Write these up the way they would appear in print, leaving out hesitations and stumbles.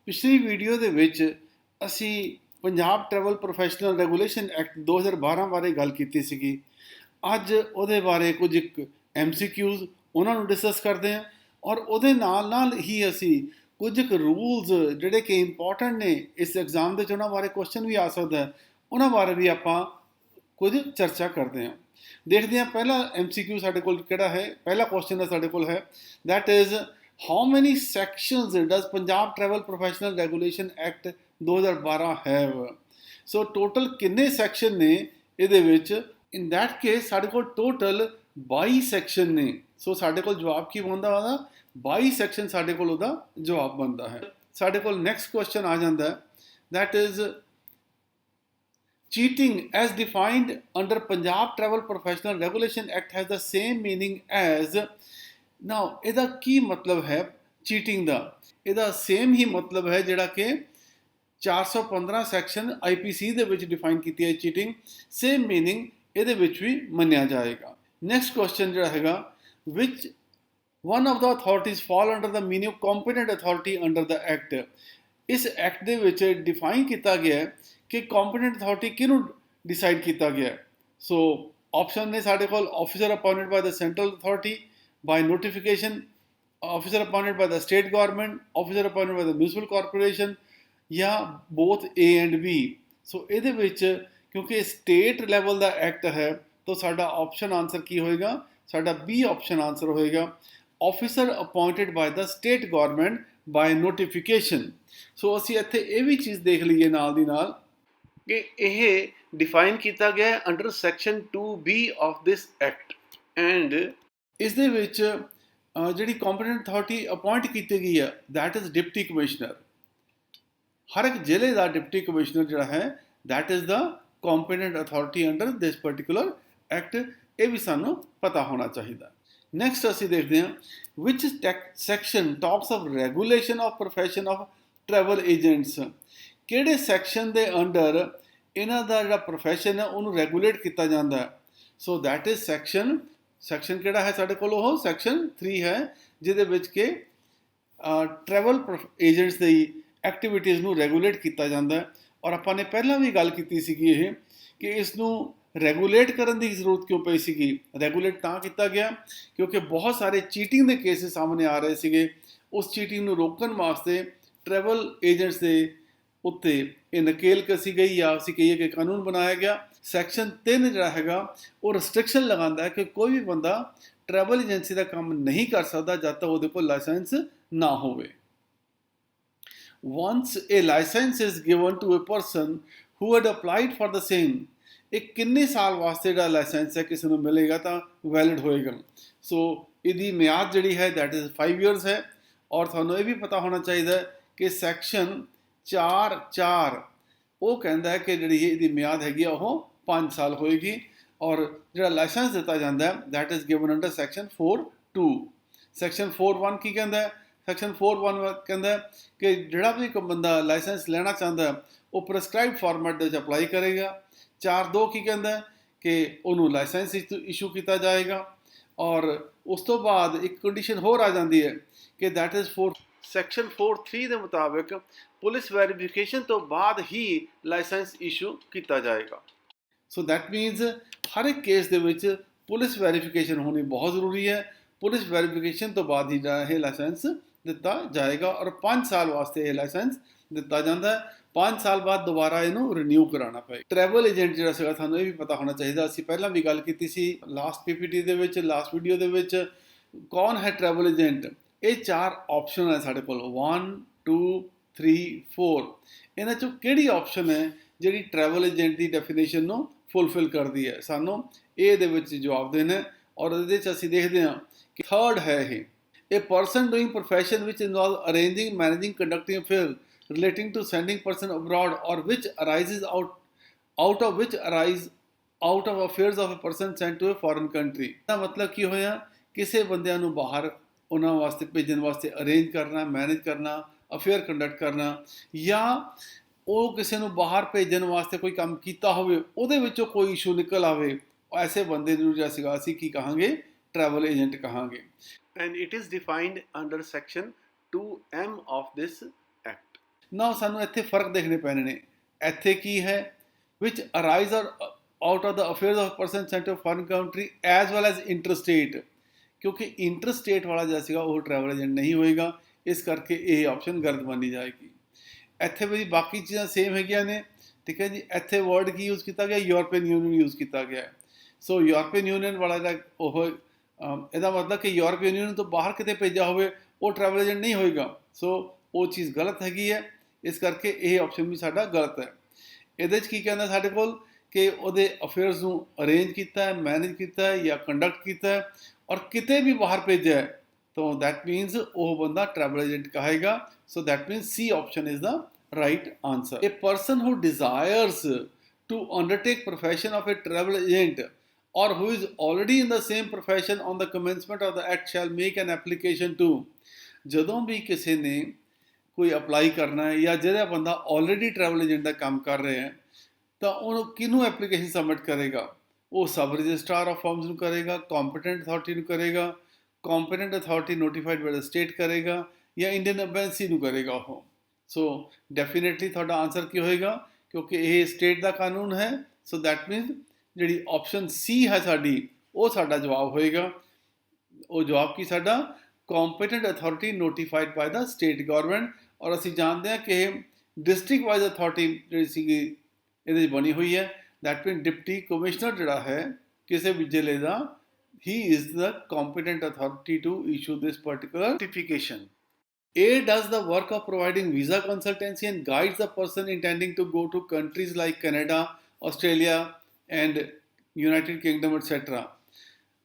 ਪਿਛਲੀ ਵੀਡੀਓ ਦੇ ਵਿੱਚ ਅਸੀਂ Punjab travel professional regulation act 2012 ਬਾਰੇ ਗੱਲ ਕੀਤੀ ਸੀਗੀ। ਅੱਜ ਉਹਦੇ ਬਾਰੇ ਕੁਝ MCQs ਉਹਨਾਂ ਨੂੰ ਡਿਸਕਸ ਕਰਦੇ ਹਾਂ ਔਰ ਉਹਦੇ ਨਾਲ ਨਾਲ ਹੀ ਅਸੀਂ ਕੁਝ ਰੂਲਸ ਜਿਹੜੇ ਕਿ ਇੰਪੋਰਟੈਂਟ ਨੇ ਇਸ ਐਗਜ਼ਾਮ ਦੇ 'ਚ, ਉਹਨਾਂ ਬਾਰੇ ਕੁਐਸਚਨ ਵੀ ਆ ਸਕਦਾ ਹੈ, ਉਹਨਾਂ ਬਾਰੇ ਵੀ ਆਪਾਂ ਕੁਝ ਚਰਚਾ ਕਰਦੇ ਹਾਂ। ਦੇਖਦੇ ਹਾਂ ਪਹਿਲਾ MCQ ਸਾਡੇ ਕੋਲ ਕਿਹੜਾ ਹੈ। ਪਹਿਲਾ ਕੁਐਸਚਨ ਸਾਡੇ ਕੋਲ ਹੈ, that is how many sections does Punjab Travel Professional Regulation Act 2012 have? So total ਕਿੰਨੇ ਸੈਕਸ਼ਨ ਨੇ ਇਹਦੇ ਵਿੱਚ? in that case ਸਾਡੇ ਕੋਲ total 22 ਸੈਕਸ਼ਨ ਨੇ। ਸੋ ਸਾਡੇ ਕੋਲ ਜਵਾਬ ਕੀ ਬਣਦਾ ਉਹਦਾ? 22 ਸੈਕਸ਼ਨ ਸਾਡੇ ਕੋਲ ਉਹਦਾ ਜਵਾਬ ਬਣਦਾ ਹੈ। ਸਾਡੇ ਕੋਲ ਨੈਕਸਟ ਕੁਐਸਚਨ ਆ ਜਾਂਦਾ that is cheating as defined under Punjab Travel Professional Regulation Act has the same meaning as। ਨਾਓ ਇਹਦਾ ਕੀ ਮਤਲਬ ਹੈ ਚੀਟਿੰਗ ਦਾ? ਇਹਦਾ ਸੇਮ ਹੀ ਮਤਲਬ ਹੈ ਜਿਹੜਾ ਕਿ 415 ਸੈਕਸ਼ਨ IPC ਦੇ ਵਿੱਚ ਡਿਫਾਈਨ ਕੀਤੀ ਹੈ ਚੀਟਿੰਗ, ਸੇਮ ਮੀਨਿੰਗ ਇਹਦੇ ਵਿੱਚ ਵੀ ਮੰਨਿਆ ਜਾਏਗਾ। ਨੈਕਸਟ ਕੁਐਸਚਨ ਜਿਹੜਾ ਹੈਗਾ, which one of the authorities fall under the meaning of competent authority under the act. ਇਸ ਐਕਟ ਦੇ ਵਿੱਚ ਡਿਫਾਈਨ ਕੀਤਾ ਗਿਆ ਕਿ ਕੰਪੀਟੈਂਟ ਅਥਾਰਟੀ ਕਿਹਨੂੰ ਡਿਸਾਈਡ ਕੀਤਾ ਗਿਆ। ਸੋ ਆਪਸ਼ਨ ਨੇ ਸਾਡੇ ਕੋਲ officer appointed ਬਾय the central authority, by notification, officer appointed by the state government, officer appointed by the municipal corporation, ਜਾਂ both A and B। ਸੋ ਇਹਦੇ ਵਿੱਚ ਕਿਉਂਕਿ ਸਟੇਟ ਲੈਵਲ ਦਾ ਐਕਟ ਹੈ ਤਾਂ ਸਾਡਾ ਆਪਸ਼ਨ ਆਨਸਰ ਕੀ ਹੋਏਗਾ? ਸਾਡਾ B ਆਪਸ਼ਨ ਆਨਸਰ ਹੋਏਗਾ, officer appointed by the state government by notification। ਸੋ ਅਸੀਂ ਇੱਥੇ ਇਹ ਵੀ ਚੀਜ਼ ਦੇਖ ਲਈਏ ਨਾਲ ਦੀ ਨਾਲ ਕਿ ਇਹ ਡਿਫਾਈਨ ਕੀਤਾ ਗਿਆ ਹੈ under section 2B of this act. And ਇਸ ਦੇ ਵਿੱਚ ਜਿਹੜੀ ਕੰਪੀਟੈਂਟ ਅਥਾਰਟੀ ਅਪਾਇੰਟ ਕੀਤੀ ਗਈ ਹੈ ਦੈਟ ਇਜ਼ ਡਿਪਟੀ ਕਮਿਸ਼ਨਰ। ਹਰ ਇੱਕ ਜ਼ਿਲ੍ਹੇ ਦਾ ਡਿਪਟੀ ਕਮਿਸ਼ਨਰ ਜਿਹੜਾ ਹੈ that is the competent authority under this particular act. ਇਹ ਵੀ ਸਾਨੂੰ ਪਤਾ ਹੋਣਾ ਚਾਹੀਦਾ। ਨੈਕਸਟ ਅਸੀਂ ਦੇਖਦੇ ਹਾਂ which section talks of regulation of profession of travel agents. ਕਿਹੜੇ ਸੈਕਸ਼ਨ ਦੇ ਅੰਡਰ ਇਹਨਾਂ ਦਾ ਜਿਹੜਾ ਪ੍ਰੋਫੈਸ਼ਨ ਹੈ ਉਹਨੂੰ ਰੈਗੂਲੇਟ ਕੀਤਾ ਜਾਂਦਾ ਹੈ? ਸੋ ਦੈਟ ਇਜ਼ ਸੈਕਸ਼ਨ ਕਿਹੜਾ ਹੈ ਸਾਡੇ ਕੋਲ? ਉਹ ਸੈਕਸ਼ਨ 3 ਹੈ, ਜਿਹਦੇ ਵਿੱਚ ਕਿ ਟਰੈਵਲ ਏਜੰਟਸ ਦੀ ਐਕਟੀਵਿਟੀਜ਼ ਨੂੰ ਰੈਗੂਲੇਟ ਕੀਤਾ ਜਾਂਦਾ ਹੈ। ਔਰ ਆਪਾਂ ਨੇ ਪਹਿਲਾਂ ਵੀ ਗੱਲ ਕੀਤੀ ਸੀਗੀ ਇਹ ਕਿ ਇਸ ਨੂੰ ਰੈਗੂਲੇਟ ਕਰਨ ਦੀ ਜ਼ਰੂਰਤ ਕਿਉਂ ਪਈ ਸੀਗੀ। ਰੈਗੂਲੇਟ ਤਾਂ ਕੀਤਾ ਗਿਆ ਕਿਉਂਕਿ ਬਹੁਤ ਸਾਰੇ ਚੀਟਿੰਗ ਦੇ ਕੇਸਿਸ ਸਾਹਮਣੇ ਆ ਰਹੇ ਸੀਗੇ। ਉਸ ਚੀਟਿੰਗ ਨੂੰ ਰੋਕਣ ਵਾਸਤੇ ਟਰੈਵਲ ਏਜੰਟਸ ਦੇ ਉੱਤੇ ਇਹ ਨਕੇਲ ਕਸੀ ਗਈ, ਜਾਂ ਅਸੀਂ ਕਹੀਏ ਕਿ ਕਾਨੂੰਨ ਬਣਾਇਆ ਗਿਆ। ਸੈਕਸ਼ਨ 3 ਜਿਹੜਾ ਹੈਗਾ ਉਹ ਰਿਸਟ੍ਰਿਕਸ਼ਨ ਲਗਾਉਂਦਾ ਹੈ ਕਿ ਕੋਈ ਵੀ ਬੰਦਾ ਟਰੈਵਲ ਏਜੰਸੀ ਦਾ ਕੰਮ ਨਹੀਂ ਕਰ ਸਕਦਾ ਜਦ ਤੱਕ ਉਹਦੇ ਕੋਲ ਲਾਇਸੈਂਸ ਨਾ ਹੋਵੇ। once a license is given to a person who had applied for the same, ਇਹ ਕਿੰਨੇ ਸਾਲ ਵਾਸਤੇ ਜਿਹੜਾ ਲਾਇਸੈਂਸ ਹੈ ਕਿਸੇ ਨੂੰ ਮਿਲੇਗਾ ਤਾਂ ਵੈਲਿਡ ਹੋਏਗਾ। ਸੋ ਇਹਦੀ ਮਿਆਦ ਜਿਹੜੀ ਹੈ ਦੈਟ ਇਜ਼ 5 years ਹੈ। ਔਰ ਤੁਹਾਨੂੰ ਇਹ ਵੀ ਪਤਾ ਹੋਣਾ ਚਾਹੀਦਾ ਕਿ ਸੈਕਸ਼ਨ 4 ਉਹ ਕਹਿੰਦਾ ਹੈ ਕਿ ਜਿਹੜੀ ਇਹਦੀ ਮਿਆਦ ਹੈਗੀ ਆ ਉਹ 5 ਸਾਲ ਹੋਏਗੀ। ਔਰ ਜਿਹੜਾ ਲਾਇਸੈਂਸ ਦਿੱਤਾ ਜਾਂਦਾ ਹੈ that is given under section 4(2). Section 4(1) ਕੀ ਕਹਿੰਦਾ ਹੈ? ਸੈਕਸ਼ਨ 4(1) ਕਹਿੰਦਾ ਕਿ ਜਿਹੜਾ ਵੀ ਕੋਈ ਬੰਦਾ ਲਾਇਸੈਂਸ ਲੈਣਾ ਚਾਹੁੰਦਾ ਉਹ ਪ੍ਰਸਕ੍ਰਾਈਬਡ ਫਾਰਮੈਟ ਦੇ ਵਿੱਚ ਅਪਲਾਈ ਕਰੇਗਾ। 4(2) ਕੀ ਕਹਿੰਦਾ ਕਿ ਉਹਨੂੰ ਲਾਇਸੈਂਸ ਇਸ਼ੂ ਕੀਤਾ ਜਾਏਗਾ। ਔਰ ਉਸ ਤੋਂ ਬਾਅਦ ਇੱਕ ਕੰਡੀਸ਼ਨ ਹੋਰ ਆ ਜਾਂਦੀ ਹੈ ਕਿ ਦੈਟ ਇਜ਼ ਸੈਕਸ਼ਨ 4(3) ਦੇ ਮੁਤਾਬਿਕ ਪੁਲਿਸ ਵੈਰੀਫਿਕੇਸ਼ਨ ਤੋਂ ਬਾਅਦ ਹੀ ਲਾਇਸੈਂਸ ਇਸ਼ੂ ਕੀਤਾ ਜਾਏਗਾ। ਸੋ ਦੈਟ ਮੀਨਸ ਹਰ ਇੱਕ ਕੇਸ ਦੇ ਵਿੱਚ ਪੁਲਿਸ ਵੈਰੀਫਿਕੇਸ਼ਨ ਹੋਣੀ ਬਹੁਤ ਜ਼ਰੂਰੀ ਹੈ। ਪੁਲਿਸ ਵੈਰੀਫਿਕੇਸ਼ਨ ਤੋਂ ਬਾਅਦ ਹੀ ਇਹ ਲਾਇਸੈਂਸ ਦਿੱਤਾ ਜਾਏਗਾ ਔਰ 5 ਸਾਲ ਵਾਸਤੇ ਇਹ ਲਾਇਸੈਂਸ ਦਿੱਤਾ ਜਾਂਦਾ ਹੈ। 5 ਸਾਲ ਬਾਅਦ ਦੁਬਾਰਾ ਇਹਨੂੰ ਰੀਨਿਊ ਕਰਾਉਣਾ ਪਏ। ਟਰੈਵਲ ਏਜੰਟ ਜਿਹੜਾ ਸੀਗਾ ਤੁਹਾਨੂੰ ਇਹ ਵੀ ਪਤਾ ਹੋਣਾ ਚਾਹੀਦਾ। ਅਸੀਂ ਪਹਿਲਾਂ ਵੀ ਗੱਲ ਕੀਤੀ ਸੀ ਲਾਸਟ PPT ਦੇ ਵਿੱਚ, ਲਾਸਟ ਵੀਡੀਓ ਦੇ ਵਿੱਚ। ਕੌਣ ਹੈ ਟਰੈਵਲ ਏਜੰਟ? ਇਹ 4 ਆਪਸ਼ਨ ਹੈ ਸਾਡੇ ਕੋਲ 1 2 3 4। ਇਹਨਾਂ 'ਚੋਂ ਕਿਹੜੀ ਆਪਸ਼ਨ ਹੈ ਜਿਹੜੀ ਟਰੈਵਲ ਏਜੰਟ ਦੀ ਡੈਫੀਨੇਸ਼ਨ ਨੂੰ ਫੁੱਲਫਿਲ ਕਰਦੀ ਹੈ? ਸਾਨੂੰ ਇਹਦੇ ਵਿੱਚ ਜਵਾਬ ਦੇਣਾ। ਔਰ ਇਹਦੇ 'ਚ ਅਸੀਂ ਦੇਖਦੇ ਹਾਂ ਕਿ 3rd ਹੈ ਇਹ, a person doing profession which involves arranging, managing, conducting affairs relating to sending person abroad or which arises out of affairs of a person sent to a foreign country। ਇਹਦਾ ਮਤਲਬ ਕੀ ਹੋਇਆ? ਕਿਸੇ ਬੰਦਿਆਂ ਨੂੰ ਬਾਹਰ ਉਹਨਾਂ ਵਾਸਤੇ ਭੇਜਣ ਵਾਸਤੇ ਅਰੇਂਜ ਕਰਨਾ, ਮੈਨੇਜ ਕਰਨਾ, ਅਫੇਅਰ ਕੰਡਕਟ ਕਰਨਾ, ਜਾਂ ਉਹ ਕਿਸੇ ਨੂੰ ਬਾਹਰ ਭੇਜਣ ਵਾਸਤੇ ਕੋਈ ਕੰਮ ਕੀਤਾ ਹੋਵੇ ਉਹਦੇ ਵਿੱਚੋਂ ਕੋਈ ਇਸ਼ੂ ਨਿਕਲ ਆਵੇ, ਐਸੇ ਬੰਦੇ ਨੂੰ ਜਿਹੜਾ ਸੀਗਾ ਅਸੀਂ ਕੀ ਕਹਾਂਗੇ? ਟਰੈਵਲ ਏਜੰਟ ਕਹਾਂਗੇ। and it is defined under section 2M of this act। ਨਾ ਸਾਨੂੰ ਇੱਥੇ ਫਰਕ ਦੇਖਣੇ ਪੈਣੇ ਨੇ। ਇੱਥੇ ਕੀ ਹੈ, which arise out of the affairs of person sent to a foreign country as well as interstate, ਕਿਉਂਕਿ ਇੰਟਰਸਟੇਟ ਵਾਲਾ ਜਿਹੜਾ ਸੀਗਾ ਉਹ ਟਰੈਵਲ ਏਜੰਟ ਨਹੀਂ ਹੋਏਗਾ, ਇਸ ਕਰਕੇ ਇਹ ਆਪਸ਼ਨ ਗਲਤ ਮੰਨੀ ਜਾਏਗੀ। ਇੱਥੇ ਵੀ ਬਾਕੀ ਚੀਜ਼ਾਂ ਸੇਮ ਹੈਗੀਆਂ ਨੇ, ਠੀਕ ਹੈ ਜੀ। ਇੱਥੇ ਵਰਡ ਕੀ ਯੂਜ਼ ਕੀਤਾ ਗਿਆ, ਯੂਰਪੀਅਨ ਯੂਨੀਅਨ ਯੂਜ਼ ਕੀਤਾ ਗਿਆ। ਸੋ ਯੂਰਪੀਅਨ ਯੂਨੀਅਨ ਵਾਲਾ ਜਿਹੜਾ ਉਹ ਇਹਦਾ ਮਤਲਬ ਕਿ ਯੂਰਪੀਅਨ ਯੂਨੀਅਨ ਤੋਂ ਬਾਹਰ ਕਿਤੇ ਭੇਜਿਆ ਹੋਵੇ ਉਹ ਟਰੈਵਲ ਏਜੰਟ ਨਹੀਂ ਹੋਏਗਾ। ਸੋ ਉਹ ਚੀਜ਼ ਗਲਤ ਹੈਗੀ ਹੈ, ਇਸ ਕਰਕੇ ਇਹ ਆਪਸ਼ਨ ਵੀ ਸਾਡਾ ਗਲਤ ਹੈ। ਇਹਦੇ 'ਚ ਕੀ ਕਹਿੰਦਾ ਸਾਡੇ ਕੋਲ ਕਿ ਉਹਦੇ ਅਫੇਅਰਸ ਨੂੰ ਅਰੇਂਜ ਕੀਤਾ ਹੈ, ਮੈਨੇਜ ਕੀਤਾ ਹੈ ਜਾਂ ਕੰਡਕਟ ਕੀਤਾ ਹੈ ਔਰ ਕਿਤੇ ਵੀ ਬਾਹਰ ਭੇਜਿਆ ਹੈ, ਤਾਂ ਦੈਟ ਮੀਨਸ ਉਹ ਬੰਦਾ ਟਰੈਵਲ ਏਜੰਟ ਕਹੇਗਾ। So that means C option is the right answer. A person who desires to undertake profession of a travel agent or who is already in the same profession on the commencement of the act shall make an application to, ਜਦੋਂ ਵੀ ਕਿਸੇ ਨੇ ਕੋਈ apply ਕਰਨਾ ਹੈ ਜਾਂ ਜਿਹੜਾ ਬੰਦਾ already travel agent ਦਾ ਕੰਮ ਕਰ ਰਿਹਾ ਹੈ ਤਾਂ ਉਹਨੂੰ ਕਿਹਨੂੰ ਐਪਲੀਕੇਸ਼ਨ ਸਬਮਿਟ ਕਰੇਗਾ, ਉਹ ਸਬ ਰਜਿਸਟਰਾਰ ਆਫ ਫਰਮਸ ਨੂੰ ਕਰੇਗਾ, ਕੰਪੀਟੈਂਟ ਅਥਾਰਟੀ ਨੂੰ ਕਰੇਗਾ, competent authority notified by the state ਕਰੇਗਾ ਜਾਂ ਇੰਡੀਅਨ ਐਮਬੈਸੀ ਨੂੰ ਕਰੇਗਾ ਉਹ। ਸੋ ਡੈਫੀਨੇਟਲੀ ਤੁਹਾਡਾ ਆਨਸਰ ਕੀ ਹੋਏਗਾ, ਕਿਉਂਕਿ ਇਹ ਸਟੇਟ ਦਾ ਕਾਨੂੰਨ ਹੈ। ਸੋ ਦੈਟ ਮੀਨਸ ਜਿਹੜੀ ਆਪਸ਼ਨ C ਹੈ ਸਾਡੀ, ਉਹ ਸਾਡਾ ਜਵਾਬ ਹੋਏਗਾ। ਉਹ ਜਵਾਬ ਕੀ ਸਾਡਾ, ਕੰਪੀਟੈਂਟ ਅਥਾਰਟੀ ਨੋਟੀਫਾਈਡ ਬਾਈ ਦਾ ਸਟੇਟ ਗਵਰਨਮੈਂਟ। ਔਰ ਅਸੀਂ ਜਾਣਦੇ ਹਾਂ ਕਿ ਇਹ ਡਿਸਟ੍ਰਿਕਟ ਵਾਈਜ਼ ਅਥਾਰਟੀ ਜਿਹੜੀ ਸੀਗੀ ਇਹਦੇ 'ਚ ਬਣੀ ਹੋਈ ਹੈ। ਦੈਟ ਮੀਨ ਡਿਪਟੀ ਕਮਿਸ਼ਨਰ ਜਿਹੜਾ ਹੈ ਕਿਸੇ ਵੀ ਜ਼ਿਲ੍ਹੇ ਦਾ, he is the competent authority to issue this particular certification. A does the work of providing visa consultancy and guides the person intending to go to countries like Canada, Australia and United Kingdom, etc.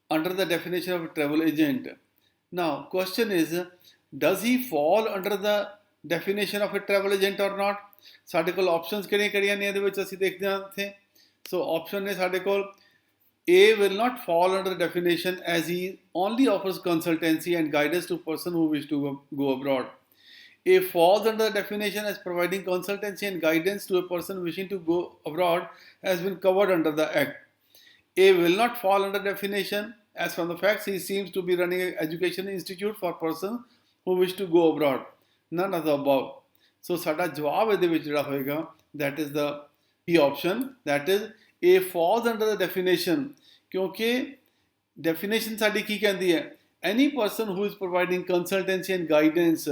under the definition of a travel agent. Now, question is, does he fall under the definition of a travel agent or not? ਸਾਡੇ ਕੋਲ options ਕਿਹੜੀਆਂ ਨੇ ਇਹਦੇ ਵਿੱਚ ਅਸੀਂ ਦੇਖਦੇ ਹਾਂ ਇੱਥੇ। ਸੋ ਆਪਸ਼ਨ ਨੇ ਸਾਡੇ ਕੋਲ A will not fall under definition as he only offers consultancy and guidance to person who wish to go abroad. A falls under the definition as providing consultancy and guidance to a person wishing to go abroad has been covered under the Act. A will not fall under definition as from the facts he seems to be running an education institute for person who wish to go abroad. None of the above. So ਸਾਡਾ ਜਵਾਬ ਇਹਦੇ ਵਿੱਚ ਜਿਹੜਾ ਹੋਏਗਾ that is the B option, that is A falls under the definition, ਕਿਉਂਕਿ definition ਸਾਡੀ ਕੀ ਕਹਿੰਦੀ ਹੈ, any person who is providing consultancy and guidance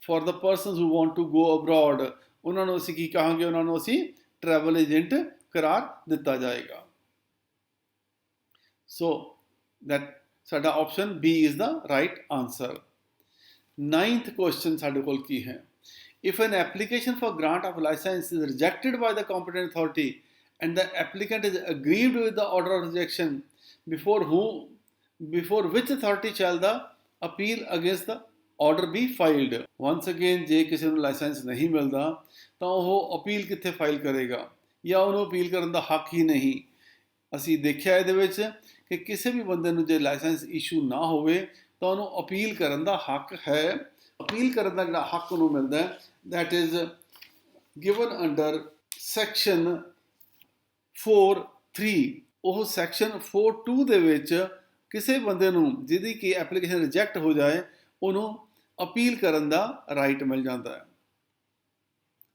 for the persons who want to go abroad, ਉਹਨਾਂ ਨੂੰ ਅਸੀਂ ਕੀ ਕਹਾਂਗੇ, ਉਹਨਾਂ ਨੂੰ ਅਸੀਂ travel agent ਕਰਾਰ ਦਿੱਤਾ ਜਾਏਗਾ। So that ਸਾਡਾ option B is the right answer. 9th question ਸਾਡੇ ਕੋਲ ਕੀ ਹੈ, if an application for grant of license is rejected by the competent authority and the applicant is aggrieved with the order of rejection, before which authority shall the appeal against the order be filed? Once again, ਜੇ ਕਿਸੇ ਨੂੰ licence ਨਹੀਂ ਮਿਲਦਾ ਤਾਂ ਉਹ appeal ਕਿੱਥੇ file ਕਰੇਗਾ, ਜਾਂ ਉਹਨੂੰ ਅਪੀਲ ਕਰਨ ਦਾ ਹੱਕ ਹੀ ਨਹੀਂ। ਅਸੀਂ ਦੇਖਿਆ ਇਹਦੇ ਵਿੱਚ ਕਿ ਕਿਸੇ ਵੀ ਬੰਦੇ ਨੂੰ ਜੇ ਲਾਇਸੈਂਸ ਇਸ਼ੂ ਨਾ ਹੋਵੇ ਤਾਂ ਉਹਨੂੰ ਅਪੀਲ ਕਰਨ ਦਾ ਹੱਕ ਹੈ। ਅਪੀਲ ਕਰਨ ਦਾ ਜਿਹੜਾ ਹੱਕ ਉਹਨੂੰ ਮਿਲਦਾ ਹੈ, that is given under section 4(3). ਉਹ ਸੈਕਸ਼ਨ 4(2) ਦੇ ਵਿੱਚ ਕਿਸੇ ਬੰਦੇ ਨੂੰ ਜਿਹਦੀ ਕਿ ਐਪਲੀਕੇਸ਼ਨ ਰਿਜੈਕਟ ਹੋ ਜਾਏ ਉਹਨੂੰ ਅਪੀਲ ਕਰਨ ਦਾ ਰਾਈਟ ਮਿਲ ਜਾਂਦਾ ਹੈ।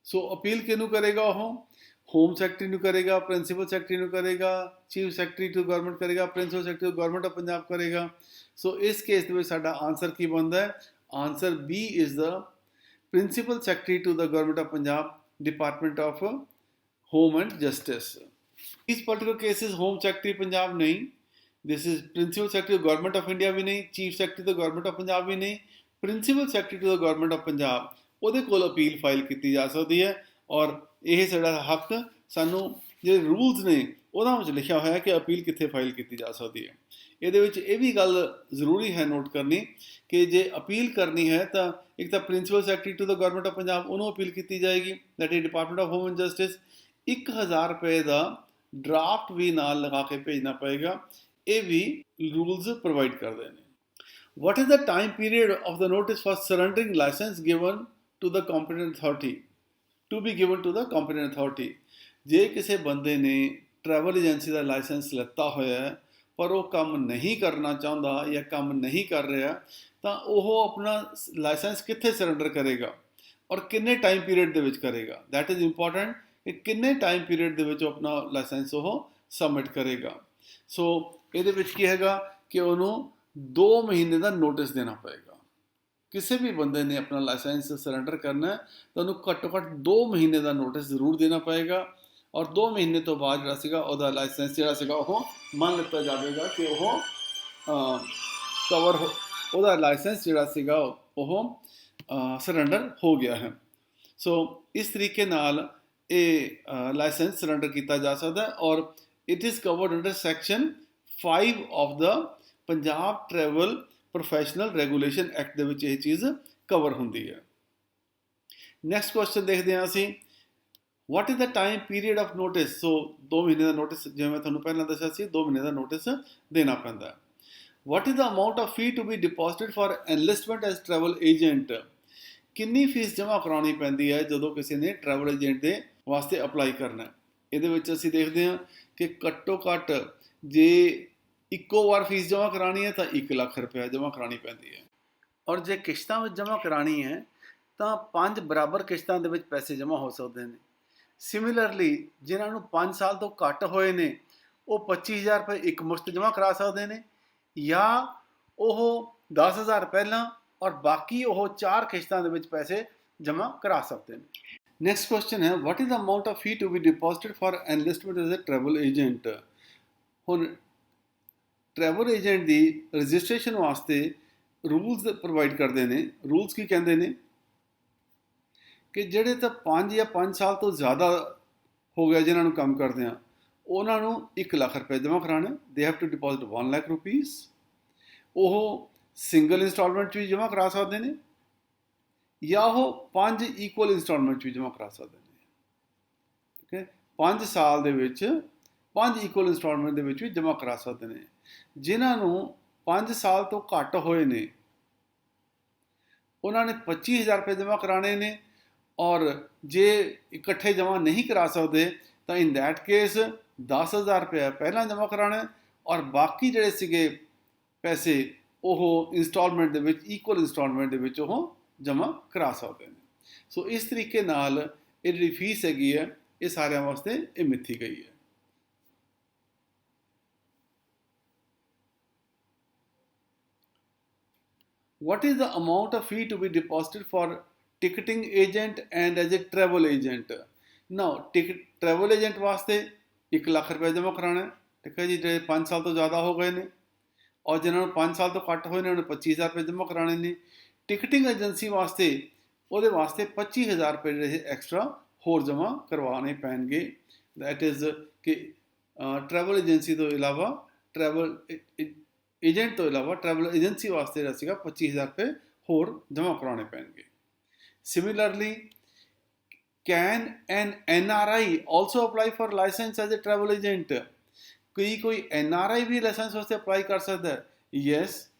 ਸੋ ਅਪੀਲ ਕਿਹਨੂੰ ਕਰੇਗਾ, ਉਹ ਹੋਮ ਸੈਕਟਰੀ ਨੂੰ ਕਰੇਗਾ, ਪ੍ਰਿੰਸੀਪਲ ਸੈਕਟਰੀ ਨੂੰ ਕਰੇਗਾ, ਚੀਫ ਸੈਕਟਰੀ ਟੂ ਗਵਰਨਮੈਂਟ ਕਰੇਗਾ, principal secretary government of Punjab ਕਰੇਗਾ। ਸੋ ਇਸ ਕੇਸ ਦੇ ਵਿੱਚ ਸਾਡਾ ਆਨਸਰ ਕੀ ਬਣਦਾ ਹੈ, answer B is the principal secretary to the government of Punjab, Department of Home and Justice. इस particular cases Home Secretary Punjab नहीं, this is Principal Secretary Government of India भी नहीं, Chief Secretary to the Government of Punjab भी नहीं, Principal Secretary to the Government of Punjab, ਉਹਦੇ ਕੋਲ appeal file ਕੀਤੀ ਜਾ ਸਕਦੀ ਹੈ। ਔਰ ਇਹ ਸਾਡਾ ਹੱਕ ਸਾਨੂੰ ਜਿਹੜੇ ਰੂਲਸ ਨੇ ਉਹਨਾਂ ਵਿੱਚ ਲਿਖਿਆ ਹੋਇਆ ਕਿ ਅਪੀਲ ਕਿੱਥੇ ਫਾਈਲ ਕੀਤੀ ਜਾ ਸਕਦੀ ਹੈ। ਇਹਦੇ ਵਿੱਚ ਇਹ ਵੀ ਗੱਲ ਜ਼ਰੂਰੀ ਹੈ ਨੋਟ ਕਰਨੀ ਕਿ ਜੇ ਅਪੀਲ ਕਰਨੀ ਹੈ ਤਾਂ ਇੱਕ ਤਾਂ principal secretary to the government of Punjab ਉਹਨੂੰ ਅਪੀਲ ਕੀਤੀ ਜਾਏਗੀ, that is department of home and justice. 1000 ਰੁਪਏ ਦਾ ਡਰਾਫਟ ਵੀ ਨਾਲ ਲਗਾ ਕੇ ਭੇਜਣਾ ਪਏਗਾ, ਇਹ ਵੀ ਰੂਲਸ ਪ੍ਰੋਵਾਈਡ ਕਰਦੇ ਨੇ। What is the time period of the notice for surrendering license given to the competent authority? To be given to the competent authority. ਜੇ ਕਿਸੇ ਬੰਦੇ ਨੇ ਟਰੈਵਲ ਏਜੰਸੀ ਦਾ ਲਾਇਸੈਂਸ ਲਿੱਤਾ ਹੋਇਆ ਹੈ ਪਰ ਉਹ ਕੰਮ ਨਹੀਂ ਕਰਨਾ ਚਾਹੁੰਦਾ ਜਾਂ ਕੰਮ ਨਹੀਂ ਕਰ ਰਿਹਾ ਤਾਂ ਉਹ ਆਪਣਾ ਲਾਇਸੈਂਸ ਕਿੱਥੇ ਸਰੈਂਡਰ ਕਰੇਗਾ? ਔਰ ਕਿੰਨੇ ਟਾਈਮ ਪੀਰੀਅਡ ਦੇ ਵਿੱਚ ਕਰੇਗਾ। ਦੈਟ ਇਜ਼ ਇੰਪੋਰਟੈਂਟ ਕਿ ਕਿੰਨੇ ਟਾਈਮ ਪੀਰੀਅਡ ਦੇ ਵਿੱਚ ਆਪਣਾ ਲਾਇਸੈਂਸ ਉਹ ਸਬਮਿਟ ਕਰੇਗਾ। ਸੋ ਇਹਦੇ ਵਿੱਚ ਕੀ ਹੈਗਾ ਕਿ ਉਹਨੂੰ 2 ਮਹੀਨੇ ਦਾ ਨੋਟਿਸ ਦੇਣਾ ਪਏਗਾ। ਕਿਸੇ ਵੀ ਬੰਦੇ ਨੇ ਆਪਣਾ ਲਾਇਸੈਂਸ ਸਰੈਂਡਰ ਕਰਨਾ ਤਾਂ ਉਹਨੂੰ ਘੱਟੋ ਘੱਟ 2 ਮਹੀਨੇ ਦਾ ਨੋਟਿਸ ਜ਼ਰੂਰ ਦੇਣਾ ਪਏਗਾ, ਔਰ 2 ਮਹੀਨੇ ਤੋਂ ਬਾਅਦ ਜਿਹੜਾ ਸੀਗਾ ਉਹਦਾ ਲਾਇਸੈਂਸ ਜਿਹੜਾ ਸੀਗਾ ਉਹ ਮੰਨ ਲਿੱਤਾ ਜਾਵੇਗਾ ਕਿ ਉਹ ਉਹਦਾ ਲਾਇਸੈਂਸ ਜਿਹੜਾ ਸੀਗਾ ਉਹ ਸਰੈਂਡਰ ਹੋ ਗਿਆ ਹੈ। ਸੋ ਇਸ ਤਰੀਕੇ ਨਾਲ ਇਹ ਲਾਇਸੈਂਸ ਸਰੈਂਡਰ ਕੀਤਾ ਜਾ ਸਕਦਾ ਹੈ, ਔਰ it is covered under section 5 of the Punjab travel professional regulation act ਦੇ ਵਿੱਚ ਇਹ ਚੀਜ਼ ਕਵਰ ਹੁੰਦੀ ਹੈ। ਨੈਕਸਟ ਕੁਐਸਚਨ ਦੇਖਦੇ ਹਾਂ ਅਸੀਂ, what is the time period of notice. So 2 ਮਹੀਨੇ ਦਾ ਨੋਟਿਸ, ਜਿਵੇਂ ਮੈਂ ਤੁਹਾਨੂੰ ਪਹਿਲਾਂ ਦੱਸਿਆ ਸੀ, 2 ਮਹੀਨੇ ਦਾ ਨੋਟਿਸ ਦੇਣਾ ਪੈਂਦਾ ਹੈ। What is the amount of fee to be deposited for enlistment as travel agent. ਕਿੰਨੀ ਫੀਸ ਜਮ੍ਹਾਂ ਕਰਾਉਣੀ ਪੈਂਦੀ ਹੈ ਜਦੋਂ ਕਿਸੇ ਨੇ ਟਰੈਵਲ ਏਜੰਟ ਦੇ ਵਾਸਤੇ ਅਪਲਾਈ ਕਰਨਾ ਹੈ। ਇਹਦੇ ਵਿੱਚ ਅਸੀਂ ਦੇਖਦੇ ਹਾਂ ਕਿ ਘੱਟੋ ਘੱਟ ਜੇ ਇੱਕੋ ਵਾਰ ਫੀਸ ਜਮ੍ਹਾਂ ਕਰਾਉਣੀ ਹੈ ਤਾਂ 1 ਲੱਖ ਰੁਪਇਆ ਜਮ੍ਹਾਂ ਕਰਾਉਣੀ ਪੈਂਦੀ ਹੈ, ਔਰ ਜੇ ਕਿਸ਼ਤਾਂ ਵਿੱਚ ਜਮ੍ਹਾਂ ਕਰਾਉਣੀ ਹੈ ਤਾਂ 5 ਬਰਾਬਰ ਕਿਸ਼ਤਾਂ ਦੇ ਵਿੱਚ ਪੈਸੇ ਜਮ੍ਹਾਂ ਹੋ ਸਕਦੇ ਨੇ। ਸਿਮਿਲਰਲੀ ਜਿਨ੍ਹਾਂ ਨੂੰ 5 ਸਾਲ ਤੋਂ ਘੱਟ ਹੋਏ ਨੇ ਉਹ 25,000 ਰੁਪਏ ਇੱਕ ਮੁਸ਼ਤ ਜਮ੍ਹਾਂ ਕਰਾ ਸਕਦੇ ਨੇ, ਜਾਂ ਉਹ 10,000 ਪਹਿਲਾਂ ਔਰ ਬਾਕੀ ਉਹ 4 ਕਿਸ਼ਤਾਂ ਦੇ ਵਿੱਚ ਪੈਸੇ ਜਮ੍ਹਾਂ ਕਰਾ ਸਕਦੇ ਨੇ। ਨੈਕਸਟ ਕੁਐਸਚਨ ਹੈ, what is the amount of fee to be deposited for enlistment as a travel agent. ਹੁਣ ਟਰੈਵਲ ਏਜੰਟ ਦੀ ਰਜਿਸਟ੍ਰੇਸ਼ਨ ਵਾਸਤੇ ਰੂਲਸ ਪ੍ਰੋਵਾਈਡ ਕਰਦੇ ਨੇ। ਰੂਲਸ ਕੀ ਕਹਿੰਦੇ ਨੇ ਕਿ ਜਿਹੜੇ ਤਾਂ 5 ਜਾਂ 5 ਸਾਲ ਤੋਂ ਜ਼ਿਆਦਾ ਹੋ ਗਿਆ ਜਿਨ੍ਹਾਂ ਨੂੰ ਕੰਮ ਕਰਦੇ ਆ, ਉਹਨਾਂ ਨੂੰ 1 ਲੱਖ ਰੁਪਏ ਜਮ੍ਹਾਂ ਕਰਾਉਣੇ। They have to deposit 1 lakh rupees. ਉਹ ਸਿੰਗਲ ਇੰਸਟਾਲਮੈਂਟ 'ਚ ਵੀ ਜਮ੍ਹਾਂ ਕਰਾ ਸਕਦੇ ਨੇ, ਜਾਂ ਉਹ 5 ਇਕੁਅਲ ਇੰਸਟਾਲਮੈਂਟ 'ਚ ਵੀ ਜਮ੍ਹਾਂ ਕਰਾ ਸਕਦੇ ਨੇ। ਠੀਕ ਹੈ, 5 ਸਾਲ ਦੇ ਵਿੱਚ 5 ਇਕੁਅਲ ਇੰਸਟਾਲਮੈਂਟ ਦੇ ਵਿੱਚ ਵੀ ਜਮ੍ਹਾਂ ਕਰਾ ਸਕਦੇ ਨੇ। ਜਿਨ੍ਹਾਂ ਨੂੰ 5 ਸਾਲ ਤੋਂ ਘੱਟ ਹੋਏ ਨੇ ਉਹਨਾਂ ਨੇ 25,000 ਰੁਪਏ ਜਮ੍ਹਾਂ ਕਰਾਣੇ ਨੇ, ਔਰ ਜੇ ਇਕੱਠੇ ਜਮ੍ਹਾਂ ਨਹੀਂ ਕਰਾ ਸਕਦੇ ਤਾਂ ਇਨ ਦੈਟ ਕੇਸ 10,000 ਰੁਪਏ ਪਹਿਲਾਂ ਜਮ੍ਹਾਂ ਕਰਾਣਾ, ਔਰ ਬਾਕੀ ਜਿਹੜੇ ਸੀਗੇ ਪੈਸੇ ਉਹ ਇੰਸਟਾਲਮੈਂਟ ਦੇ ਵਿੱਚ, ਇਕੁਅਲ ਇੰਸਟਾਲਮੈਂਟ ਦੇ ਵਿੱਚ ਉਹ ਜਮ੍ਹਾਂ ਕਰਾ ਸਕਦੇ ਨੇ। ਸੋ ਇਸ ਤਰੀਕੇ ਨਾਲ ਇਹ ਜਿਹੜੀ ਫੀਸ ਹੈਗੀ ਹੈ ਇਹ ਸਾਰਿਆਂ ਵਾਸਤੇ ਇਹ ਮਿੱਥੀ ਗਈ ਹੈ। What is the amount of fee to be deposited for ticketing agent and as a travel agent? Now, travel agent ਵਾਸਤੇ 1 ਲੱਖ ਰੁਪਏ ਜਮ੍ਹਾਂ ਕਰਾਉਣਾ ਹੈ। ਠੀਕ ਹੈ ਜੀ, ਜਿਹੜੇ 5 ਸਾਲ ਤੋਂ ਜ਼ਿਆਦਾ ਹੋ ਗਏ ਨੇ, ਔਰ ਜਿਨ੍ਹਾਂ ਨੂੰ 5 ਸਾਲ ਤੋਂ ਘੱਟ ਹੋਏ ਨੇ ਉਹਨੇ 25,000 ਰੁਪਏ ਜਮ੍ਹਾਂ ਕਰਾਉਣੇ ਨੇ। ਟਿਕਟਿੰਗ ਏਜੰਸੀ ਵਾਸਤੇ ਉਹਦੇ ਵਾਸਤੇ 25,000 ਰੁਪਏ ਜਿਹੜੇ ਐਕਸਟਰਾ ਹੋਰ ਜਮ੍ਹਾਂ ਕਰਵਾਉਣੇ ਪੈਣਗੇ। ਦੈਟ ਇਜ਼ ਕਿ ਟਰੈਵਲ ਏਜੰਸੀ ਤੋਂ ਇਲਾਵਾ ਟਰੈਵਲ ਏਜੰਟ ਤੋਂ ਇਲਾਵਾ ਟਰੈਵਲ ਏਜੰਸੀ ਵਾਸਤੇ ਜਿਹੜਾ ਸੀਗਾ 25,000 ਰੁਪਏ ਹੋਰ ਜਮ੍ਹਾਂ ਕਰਾਉਣੇ ਪੈਣਗੇ। Similarly, can an NRI also apply for licence as a travel agent. ਕੋਈ NRI ਵੀ ਲਾਇਸੈਂਸ ਵਾਸਤੇ ਅਪਲਾਈ ਕਰ ਸਕਦਾ ਹੈ। ਯੈਸ,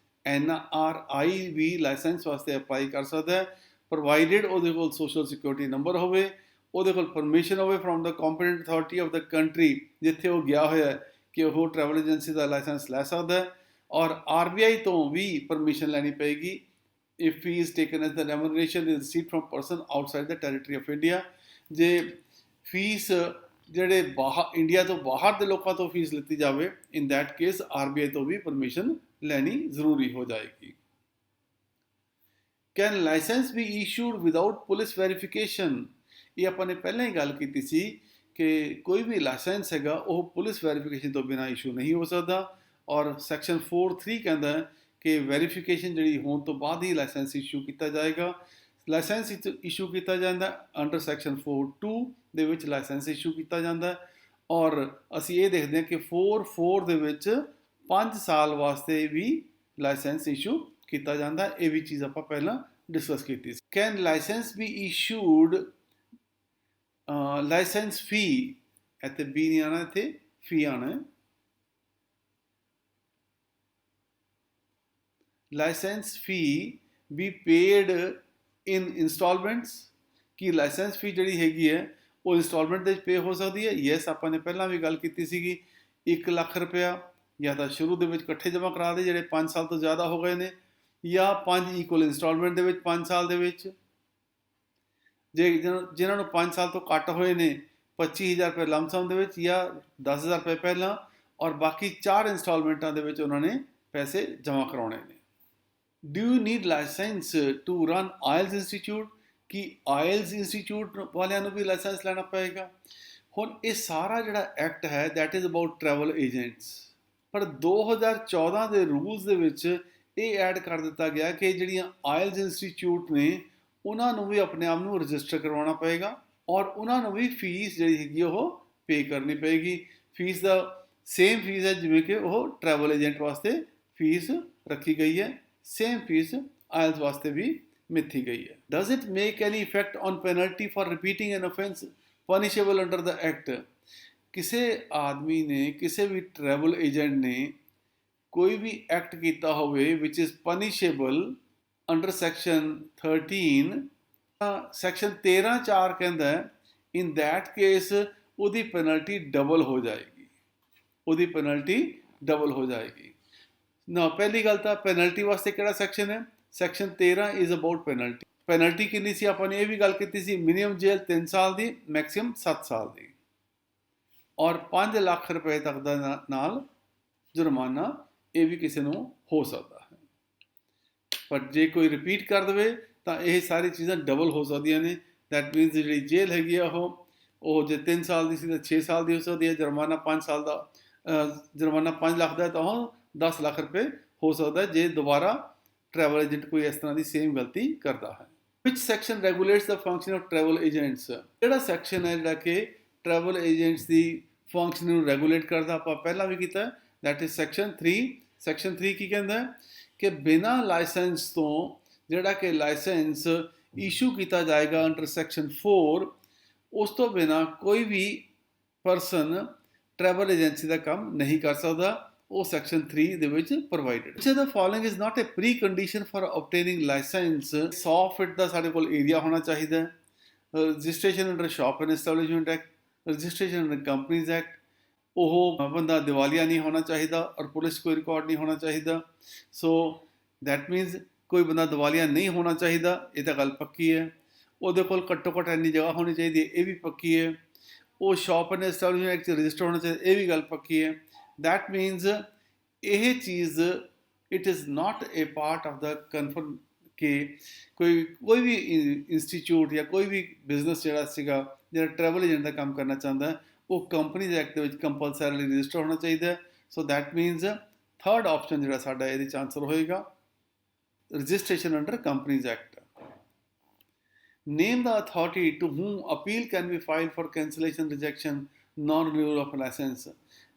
NRI ਵੀ ਲਾਇਸੈਂਸ ਵਾਸਤੇ ਅਪਲਾਈ ਕਰ ਸਕਦਾ ਹੈ, ਪ੍ਰੋਵਾਈਡਡ ਉਹਦੇ ਕੋਲ ਸੋਸ਼ਲ ਸਿਕਿਉਰਿਟੀ ਨੰਬਰ ਹੋਵੇ, ਉਹਦੇ ਕੋਲ ਪਰਮਿਸ਼ਨ ਹੋਵੇ from the competent authority of the country ਜਿੱਥੇ ਉਹ ਗਿਆ ਹੋਇਆ ਕਿ ਉਹ ਟਰੈਵਲ ਏਜੰਸੀ ਦਾ ਲਾਇਸੈਂਸ ਲੈ ਸਕਦਾ ਹੈ, ਔਰ RBI ਤੋਂ ਵੀ ਪਰਮਿਸ਼ਨ ਲੈਣੀ ਪਏਗੀ if fee is taken as the remuneration is received from person outside the territory of India। ਜੇ ਫੀਸ ਜਿਹੜੇ ਇੰਡੀਆ ਤੋਂ ਬਾਹਰ ਦੇ ਲੋਕਾਂ ਤੋਂ ਫੀਸ ਲਿੱਤੀ ਜਾਵੇ, ਇਨ ਦੈਟ ਕੇਸ RBI ਤੋਂ ਵੀ ਪਰਮਿਸ਼ਨ ਲੈਣੀ ਜ਼ਰੂਰੀ ਹੋ ਜਾਏਗੀ। Can licence be issued without police verification. ਇਹ ਆਪਾਂ ਨੇ ਪਹਿਲਾਂ ਹੀ ਗੱਲ ਕੀਤੀ ਸੀ ਕਿ ਕੋਈ ਵੀ ਲਾਇਸੈਂਸ ਹੈਗਾ ਉਹ ਪੁਲਿਸ ਵੈਰੀਫਿਕੇਸ਼ਨ ਤੋਂ ਬਿਨਾਂ ਇਸ਼ੂ ਨਹੀਂ ਹੋ ਸਕਦਾ, ਔਰ ਸੈਕਸ਼ਨ 4(3) ਕਹਿੰਦਾ ਹੈ ਕਿ ਵੈਰੀਫਿਕੇਸ਼ਨ ਜਿਹੜੀ ਹੋਣ ਤੋਂ ਬਾਅਦ ਹੀ ਲਾਇਸੈਂਸ ਇਸ਼ੂ ਕੀਤਾ ਜਾਏਗਾ। ਲਾਇਸੈਂਸ ਇਸ਼ੂ ਕੀਤਾ ਜਾਂਦਾ ਅੰਡਰ ਸੈਕਸ਼ਨ 4(2) ਦੇ ਵਿੱਚ ਲਾਇਸੈਂਸ ਇਸ਼ੂ ਕੀਤਾ ਜਾਂਦਾ, ਔਰ ਅਸੀਂ ਇਹ ਦੇਖਦੇ ਹਾਂ ਕਿ 4(4) ਦੇ ਵਿੱਚ 5 ਸਾਲ ਵਾਸਤੇ ਵੀ ਲਾਇਸੈਂਸ ਇਸ਼ੂ ਕੀਤਾ ਜਾਂਦਾ। ਇਹ ਵੀ ਚੀਜ਼ ਆਪਾਂ ਪਹਿਲਾਂ ਡਿਸਕਸ ਕੀਤੀ ਸੀ। Can licence be issued licence fee, ਇੱਥੇ ਬੀ ਨਹੀਂ ਆਉਣਾ, ਇੱਥੇ ਫੀ ਆਉਣਾ ਹੈ। Licence fee be paid in instalments. ਕੀ ਲਾਇਸੈਂਸ ਫੀ ਜਿਹੜੀ ਹੈਗੀ ਹੈ ਉਹ ਇੰਸਟਾਲਮੈਂਟ ਦੇ ਵਿੱਚ ਪੇ ਹੋ ਸਕਦੀ ਹੈ? ਯੈਸ, ਆਪਾਂ ਨੇ ਪਹਿਲਾਂ ਵੀ ਗੱਲ ਕੀਤੀ ਸੀਗੀ 1 ਲੱਖ ਰੁਪਇਆ ਜਾਂ ਤਾਂ ਸ਼ੁਰੂ ਦੇ ਵਿੱਚ ਇਕੱਠੇ ਜਮ੍ਹਾਂ ਕਰਾ ਦੇ ਜਿਹੜੇ 5 ਸਾਲ ਤੋਂ ਜ਼ਿਆਦਾ ਹੋ ਗਏ ਨੇ, ਜਾਂ 5 ਇਕੁਅਲ ਇੰਸਟਾਲਮੈਂਟ ਦੇ ਵਿੱਚ 5 ਸਾਲ ਦੇ ਵਿੱਚ। ਜੇ ਜਿਨ੍ਹਾਂ ਨੂੰ 5 ਸਾਲ ਤੋਂ ਘੱਟ ਹੋਏ ਨੇ 25,000 ਰੁਪਏ ਲਮਸਮ ਦੇ ਵਿੱਚ ਜਾਂ 10,000 ਰੁਪਏ ਪਹਿਲਾਂ, ਔਰ ਬਾਕੀ 4 ਇੰਸਟਾਲਮੈਂਟਾਂ ਦੇ ਵਿੱਚ ਉਹਨਾਂ ਨੇ ਪੈਸੇ ਜਮ੍ਹਾਂ ਕਰਾਉਣੇ ਨੇ। Do you need licence to run IELTS institute? ਕਿ ਆਇਲਸ ਇੰਸਟੀਚਿਊਟ ਵਾਲਿਆਂ ਨੂੰ ਵੀ ਲਾਇਸੈਂਸ ਲੈਣਾ ਪਏਗਾ? ਹੁਣ ਇਹ ਸਾਰਾ ਜਿਹੜਾ ਐਕਟ ਹੈ that is about travel agents, ਪਰ 2014 ਦੇ ਰੂਲਸ ਦੇ ਵਿੱਚ ਇਹ ਐਡ ਕਰ ਦਿੱਤਾ ਗਿਆ ਕਿ ਜਿਹੜੀਆਂ ਆਇਲਸ ਇੰਸਟੀਚਿਊਟ ਨੇ ਉਹਨਾਂ ਨੂੰ ਵੀ ਆਪਣੇ ਆਪ ਨੂੰ ਰਜਿਸਟਰ ਕਰਵਾਉਣਾ ਪਏਗਾ, ਔਰ ਉਹਨਾਂ ਨੂੰ ਵੀ ਫੀਸ ਜਿਹੜੀ ਹੈਗੀ ਉਹ ਪੇ ਕਰਨੀ ਪਏਗੀ। ਫੀਸ ਦਾ ਸੇਮ ਫੀਸ ਹੈ ਜਿਵੇਂ ਕਿ ਉਹ ਟਰੈਵਲ ਏਜੰਟ ਵਾਸਤੇ ਫੀਸ ਰੱਖੀ ਗਈ ਹੈ, ਸੇਮ ਫੀਸ ਆਇਲਸ ਵਾਸਤੇ ਵੀ ਮਿੱਥੀ ਗਈ ਹੈ। Does it make any effect on penalty for repeating an offense punishable under the act? ਕਿਸੇ ਆਦਮੀ ਨੇ, ਕਿਸੇ ਵੀ ਟਰੈਵਲ ਏਜੰਟ ਨੇ ਕੋਈ ਵੀ ਐਕਟ ਕੀਤਾ ਹੋਵੇ ਵਿਚ ਇਜ਼ ਪਨਿਸ਼ੇਬਲ ਅੰਡਰ ਸੈਕਸ਼ਨ 13, ਸੈਕਸ਼ਨ 13(4) ਕਹਿੰਦਾ ਇਨ ਦੈਟ ਕੇਸ ਉਹਦੀ ਪੈਨਲਟੀ ਡਬਲ ਹੋ ਜਾਏਗੀ, ਉਹਦੀ ਪੈਨਲਟੀ ਡਬਲ ਹੋ ਜਾਏਗੀ। ਨਾ ਪਹਿਲੀ ਗੱਲ ਤਾਂ ਪੈਨਲਟੀ ਵਾਸਤੇ ਕਿਹੜਾ ਸੈਕਸ਼ਨ ਹੈ? Section 13 is about penalty. Penalty ਕਿੰਨੀ ਸੀ? ਆਪਾਂ ਨੇ ਇਹ ਵੀ ਗੱਲ ਕੀਤੀ ਸੀ, ਮਿਨੀਮਮ ਜੇਲ੍ਹ 3 ਸਾਲ ਦੀ, ਮੈਕਸਿਮਮ 7 ਸਾਲ ਦੀ, ਔਰ 5 ਲੱਖ ਰੁਪਏ ਤੱਕ ਦਾ ਨਾਲ ਜੁਰਮਾਨਾ ਇਹ ਵੀ ਕਿਸੇ ਨੂੰ ਹੋ ਸਕਦਾ ਹੈ। ਪਰ ਜੇ ਕੋਈ ਰਿਪੀਟ ਕਰ ਦੇਵੇ ਤਾਂ ਇਹ ਸਾਰੀ ਚੀਜ਼ਾਂ ਡਬਲ ਹੋ ਸਕਦੀਆਂ ਨੇ। ਦੈਟ ਮੀਨਸ ਜਿਹੜੀ ਜੇਲ੍ਹ ਹੈਗੀ ਆ ਉਹ ਜੇ 3 ਸਾਲ ਦੀ ਸੀ ਤਾਂ 6 ਸਾਲ ਦੀ ਹੋ ਸਕਦੀ ਹੈ। ਜੁਰਮਾਨਾ 5 ਸਾਲ ਦਾ, ਜੁਰਮਾਨਾ 5 ਲੱਖ ਦਾ ਤਾਂ ਉਹ 10 ਲੱਖ ਰੁਪਏ ਹੋ ਸਕਦਾ ਜੇ ਦੁਬਾਰਾ ਟਰੈਵਲ ਏਜੰਟ ਕੋਈ ਇਸ ਤਰ੍ਹਾਂ ਦੀ ਸੇਮ ਗਲਤੀ ਕਰਦਾ ਹੈ। Which section regulates the function of travel agents? ਕਿਹੜਾ ਸੈਕਸ਼ਨ ਹੈ ਜਿਹੜਾ ਕਿ ਟਰੈਵਲ ਏਜੰਟਸ ਦੀ ਫੰਕਸ਼ਨ ਨੂੰ ਰੈਗੂਲੇਟ ਕਰਦਾ? ਆਪਾਂ ਪਹਿਲਾਂ ਵੀ ਕੀਤਾ, ਦੈਟ ਇਜ਼ ਸੈਕਸ਼ਨ 3। ਸੈਕਸ਼ਨ 3 ਕੀ ਕਹਿੰਦਾ ਕਿ ਬਿਨਾਂ ਲਾਇਸੈਂਸ ਤੋਂ ਜਿਹੜਾ ਕਿ ਲਾਇਸੈਂਸ ਇਸ਼ੂ ਕੀਤਾ ਜਾਏਗਾ ਅੰਡਰ ਸੈਕਸ਼ਨ 4, ਉਸ ਤੋਂ ਬਿਨਾਂ ਕੋਈ ਵੀ ਪਰਸਨ ਟਰੈਵਲ ਏਜੰਸੀ ਦਾ ਕੰਮ ਨਹੀਂ ਕਰ ਸਕਦਾ। ਉਹ ਸੈਕਸ਼ਨ 3 ਦੇ ਵਿੱਚ provided. which of the following is not a pre-condition for obtaining license? 100 feet ਦਾ ਸਾਡੇ ਕੋਲ ਏਰੀਆ ਹੋਣਾ ਚਾਹੀਦਾ ਹੈ, registration under shop and establishment act, registration under companies act, ਉਹ ਬੰਦਾ ਦਿਵਾਲੀਆ ਨਹੀਂ ਹੋਣਾ ਚਾਹੀਦਾ, ਔਰ ਪੁਲਿਸ ਕੋਈ ਰਿਕਾਰਡ ਨਹੀਂ ਹੋਣਾ ਚਾਹੀਦਾ। ਸੋ ਦੈਟ ਮੀਨਸ ਕੋਈ ਬੰਦਾ ਦਿਵਾਲੀਆ ਨਹੀਂ ਹੋਣਾ ਚਾਹੀਦਾ, ਇਹ ਤਾਂ ਗੱਲ ਪੱਕੀ ਹੈ। ਉਹਦੇ ਕੋਲ ਘੱਟੋ ਘੱਟ ਇੰਨੀ ਜਗ੍ਹਾ ਹੋਣੀ ਚਾਹੀਦੀ ਹੈ, ਇਹ ਵੀ ਪੱਕੀ ਹੈ। ਉਹ ਸ਼ਾਪ ਐਂਡ ਐਸਟੈਬਲਿਸ਼ਮੈਂਟ ਐਕਟ 'ਚ ਰਜਿਸਟਰ ਹੋਣਾ ਚਾਹੀਦਾ, ਇਹ ਵੀ ਗੱਲ ਪੱਕੀ ਹੈ। ਦੈਟ ਮੀਨਸ ਇਹ ਚੀਜ਼ it is not A part of the confirm ਕਿ ਕੋਈ ਵੀ ਇੰਸਟੀਚਿਊਟ ਜਾਂ ਕੋਈ ਵੀ ਬਿਜ਼ਨਸ ਜਿਹੜਾ ਸੀਗਾ, ਜਿਹੜਾ ਟਰੈਵਲ ਏਜੰਟ ਦਾ ਕੰਮ ਕਰਨਾ ਚਾਹੁੰਦਾ, ਉਹ ਕੰਪਨੀਜ਼ ਐਕਟ ਦੇ ਵਿੱਚ ਕੰਪਲਸਰੀਲੀ ਰਜਿਸਟਰ ਹੋਣਾ ਚਾਹੀਦਾ। So that means third option ਜਿਹੜਾ ਸਾਡਾ ਇਹਦੇ 'ਚ ਆਨਸਰ ਹੋਏਗਾ registration under companies act. Name the authority to whom appeal can be filed for cancellation, rejection, non-renewal of license?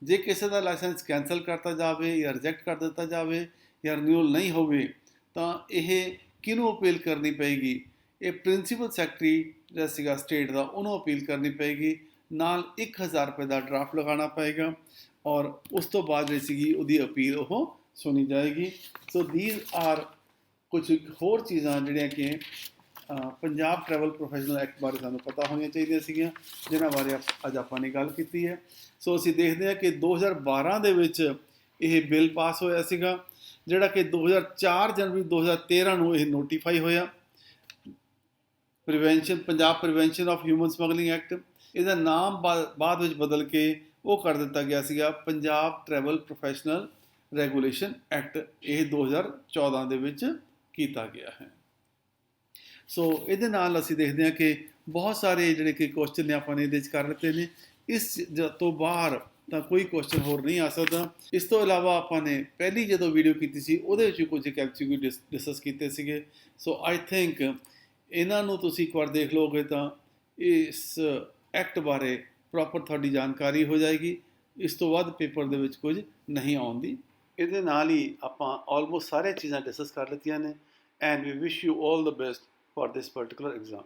ਜੇ ਕਿਸੇ ਦਾ ਲਾਇਸੈਂਸ ਕੈਂਸਲ ਕਰਤਾ ਜਾਵੇ ਜਾਂ ਰਿਜੈਕਟ ਕਰ ਦਿੱਤਾ ਜਾਵੇ ਜਾਂ ਰਿਨਿਊਅਲ ਨਹੀਂ ਹੋਵੇ ਤਾਂ ਇਹ ਕਿਹਨੂੰ ਅਪੀਲ ਕਰਨੀ ਪਏਗੀ? ਇਹ ਪ੍ਰਿੰਸੀਪਲ ਸੈਕਟਰੀ ਜਿਹੜਾ ਸੀਗਾ ਸਟੇਟ ਦਾ, ਉਹਨੂੰ ਅਪੀਲ ਕਰਨੀ ਪਏਗੀ। ਨਾਲ 1000 ਰੁਪਏ ਦਾ ਡਰਾਫਟ ਲਗਾਉਣਾ ਪਏਗਾ, ਔਰ ਉਸ ਤੋਂ ਬਾਅਦ ਜਿਹੜੀ ਸੀਗੀ ਉਹਦੀ ਅਪੀਲ ਉਹ ਸੁਣੀ ਜਾਏਗੀ। ਸੋ ਦੀਜ਼ ਆਰ ਕੁਝ ਹੋਰ ਚੀਜ਼ਾਂ ਜਿਹੜੀਆਂ ਕਿ ਪੰਜਾਬ ਟਰੈਵਲ ਪ੍ਰੋਫੈਸ਼ਨਲ ਐਕਟ ਬਾਰੇ ਸਾਨੂੰ ਪਤਾ ਹੋਣੀਆਂ ਚਾਹੀਦੀਆਂ ਸੀਗੀਆਂ, ਜਿਨ੍ਹਾਂ ਬਾਰੇ ਅੱਜ ਆਪਾਂ ਨੇ ਗੱਲ ਕੀਤੀ ਹੈ। ਸੋ ਅਸੀਂ ਦੇਖਦੇ ਹਾਂ ਕਿ 2012 ਦੇ ਵਿੱਚ ਇਹ ਬਿੱਲ ਪਾਸ ਹੋਇਆ ਸੀਗਾ, ਜਿਹੜਾ ਕਿ 4 ਜਨਵਰੀ 2013 ਨੂੰ ਇਹ ਨੋਟੀਫਾਈ ਹੋਇਆ। Punjab prevention of human smuggling act, ਇਹਦਾ ਨਾਮ ਬਾਅਦ ਵਿੱਚ ਬਦਲ ਕੇ ਉਹ ਕਰ ਦਿੱਤਾ ਗਿਆ ਸੀਗਾ Punjab travel professional regulation act. ਇਹ 2014 ਦੇ ਵਿੱਚ ਕੀਤਾ ਗਿਆ ਹੈ। ਸੋ ਇਹਦੇ ਨਾਲ ਅਸੀਂ ਦੇਖਦੇ ਹਾਂ ਕਿ ਬਹੁਤ ਸਾਰੇ ਜਿਹੜੇ ਕਿ ਕੁਐਸਚਨ ਨੇ ਆਪਾਂ ਨੇ ਇਹਦੇ 'ਚ ਕਰ ਲਿੱਤੇ ਨੇ। ਇਸ ਤੋਂ ਬਾਹਰ ਤਾਂ ਕੋਈ ਕੁਐਸਚਨ ਹੋਰ ਨਹੀਂ ਆ ਸਕਦਾ। ਇਸ ਤੋਂ ਇਲਾਵਾ ਆਪਾਂ ਨੇ ਪਹਿਲੀ ਜਦੋਂ ਵੀਡੀਓ ਕੀਤੀ ਸੀ ਉਹਦੇ ਵਿੱਚ ਕੁਝ MCQ ਡਿਸਕਸ ਕੀਤੇ ਸੀਗੇ। ਸੋ ਆਈ ਥਿੰਕ ਇਹਨਾਂ ਨੂੰ ਤੁਸੀਂ ਇੱਕ ਵਾਰ ਦੇਖ ਲਓਗੇ ਤਾਂ ਇਸ ਐਕਟ ਬਾਰੇ ਪ੍ਰੋਪਰ ਤੁਹਾਡੀ ਜਾਣਕਾਰੀ ਹੋ ਜਾਏਗੀ। ਇਸ ਤੋਂ ਬਾਅਦ ਪੇਪਰ ਦੇ ਵਿੱਚ ਕੁਝ ਨਹੀਂ ਆਉਣ ਦੀ। ਇਹਦੇ ਨਾਲ ਹੀ ਆਪਾਂ ਆਲਮੋਸਟ ਸਾਰੀਆਂ ਚੀਜ਼ਾਂ ਡਿਸਕਸ ਕਰ ਲਿੱਤੀਆਂ ਨੇ। And we wish you all the best for this particular exam.